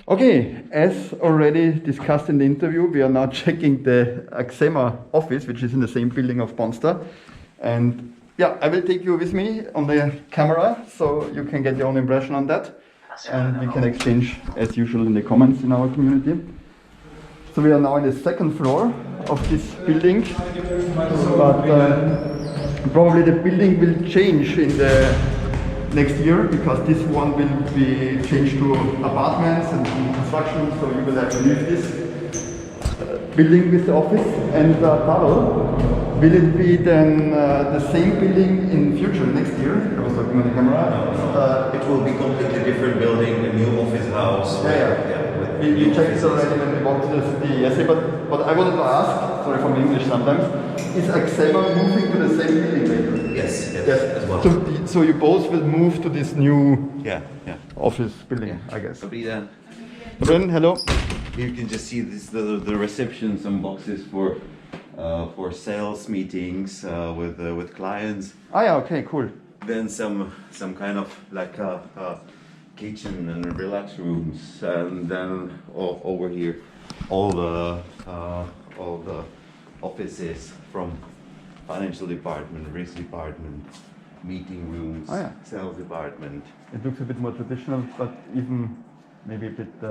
Okay, as already discussed in the interview, we are now checking the Acema office, which is in the same building of Bonster. And yeah, I will take you with me on the camera, so you can get your own impression on that. And we can exchange, as usual, in the comments in our community. So we are now in the second floor of this building, but probably the building will change in the next year, because this one will be changed to apartments and construction, so you will have to leave this building with the office. And Pavel, will it be then the same building in future, next year? I was talking on the camera. No. It will be completely different building, a new office house. We checked it already when we walked to the city yesterday, but I wanted to ask, sorry for my English sometimes, is Acema moving to the same building later? Yes, as well. So you both will move to this new office building, Yeah. I guess. Dobrý hello. You can just see this, the reception, some boxes for sales meetings with clients. Okay, cool. Then some kind of like a kitchen and relax rooms, and then over here all the offices from financial department, risk department, meeting rooms, sales department. It looks a bit more traditional, but even maybe a bit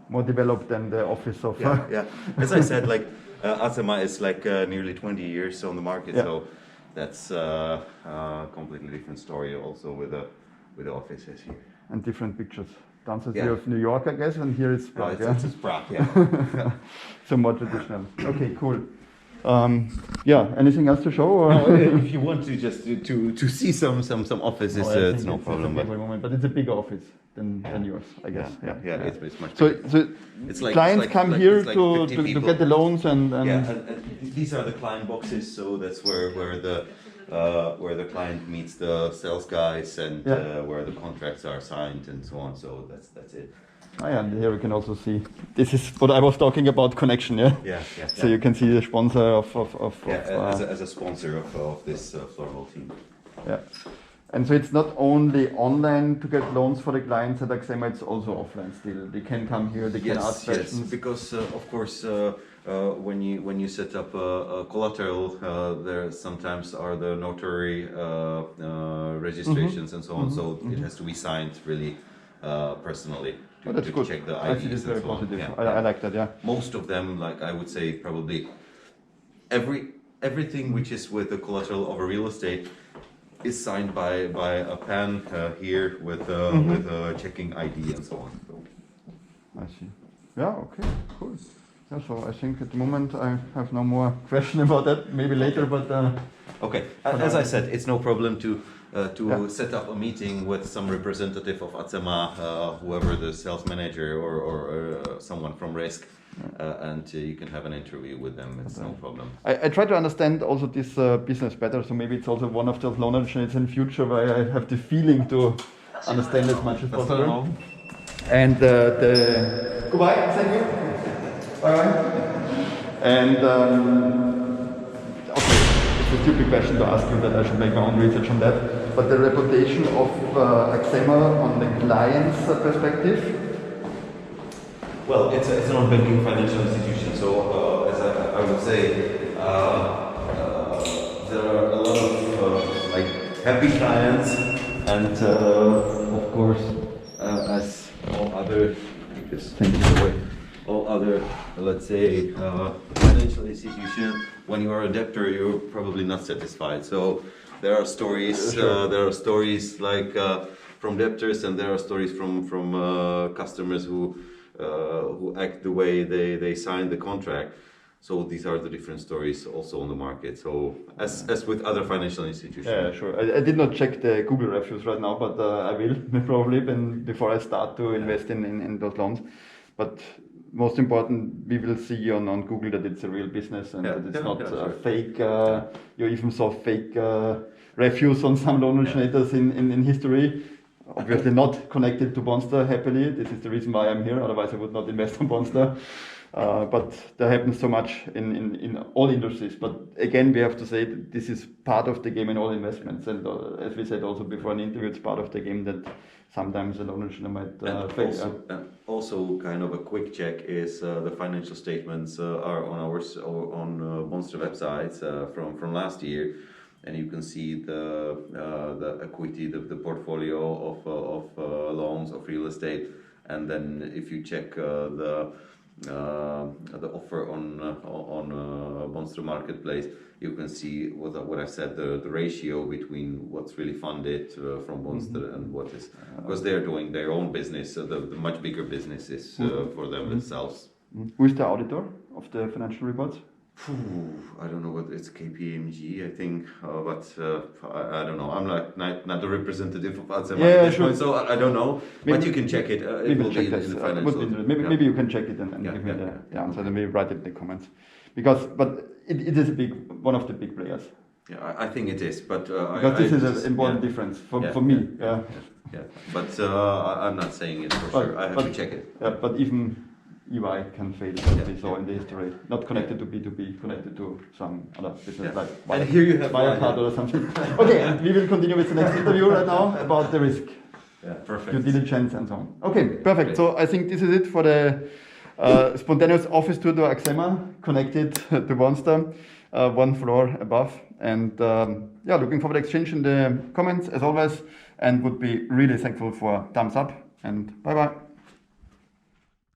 more developed than the office of. Yeah. As I said, like Acema is like nearly 20 years on the market, so that's a completely different story. Also with the offices here. And different pictures. Downstairs you have New York, I guess, and here it's Prague. It's Prague, yeah. So more traditional. Okay, cool. Anything else to show? Or? No, if you want to just to see some offices, it's no problem. But it's a bigger office than yours, I guess. Yeah. It's much so bigger. So it's like, clients come here like to get the loans and these are the client boxes. So that's where the client meets the sales guys and where the contracts are signed and so on. So that's it. And here we can also see, this is what I was talking about, connection, So you can see the sponsor of as a sponsor of this formal team. Yeah. And so it's not only online to get loans for the clients at Acema, it's also offline still. They can come here, they can ask questions. Yes, because of course when you set up a collateral, there sometimes are the notary registrations and so on. So it has to be signed really personally. That's good. Check the IDs. I think it's very positive. I like that. Most of them, like I would say, probably everything which is with the collateral of a real estate is signed by a pen here with checking ID and so on. I see. Yeah. Okay. Cool. Yeah, so I think at the moment I have no more question about that. Maybe later, but. Okay. As I said, it's no problem to set up a meeting with some representative of Acema, whoever the sales manager or someone from risk, and you can have an interview with them. It's no problem. I try to understand also this business better, so maybe it's also one of those loan opportunities in future where I have the feeling to understand as much as possible. And goodbye, thank you. Bye. And okay, it's a stupid question to ask you that I should make my own research on that. But the reputation of Acema on the client's perspective? Well, it's a non-banking financial institution, so as I would say, there are a lot of like happy clients, and of course, as all other, let's say, financial institutions, when you are a debtor, you're probably not satisfied. So there are stories. There are stories like from debtors, and there are stories from customers who act the way they signed the contract. So these are the different stories also on the market. So as with other financial institutions. Yeah, sure. I did not check the Google reviews right now, but I will probably before I start to invest in those loans. But most important, we will see on Google that it's a real business and that it's not fake. You even saw fake reviews on some loan originators in history. obviously not connected to Bonster happily. This is the reason why I'm here, otherwise I would not invest on Bonster. But there happens so much in all industries. But again, we have to say that this is part of the game in all investments. And as we said also before an interview, it's part of the game that sometimes an owner might fail. Also, kind of a quick check is the financial statements are on on Monster websites from last year, and you can see the equity, the portfolio of loans of real estate, and then if you check the offer on Monster Marketplace, you can see what I said, the ratio between what's really funded from Monster and what is, because they're doing their own business, the much bigger businesses for them themselves. Who is the auditor of the financial reports? I don't know what it's KPMG, I think, but I don't know. I'm not the representative of Acema at this point, so I don't know. But you can check it. It will be in the financials. Maybe you can check it and give me the answer, and maybe write it in the comments. But it is one of the big players. Yeah, I think it is, but because this is an important difference for me. Yeah. But I'm not saying it for sure. I have to check it. Yeah, but even EY can fail, as we saw in the history. Not connected to B2B, connected to some other business like and here you have Wirecard or something. Okay, and we will continue with the next interview right now about the risk. Yeah, perfect. Due diligence and so on. Okay, perfect. Okay. So I think this is it for the spontaneous office tour to Acema, connected to Monster, one floor above. And looking forward to exchange in the comments as always, and would be really thankful for thumbs up, and bye bye.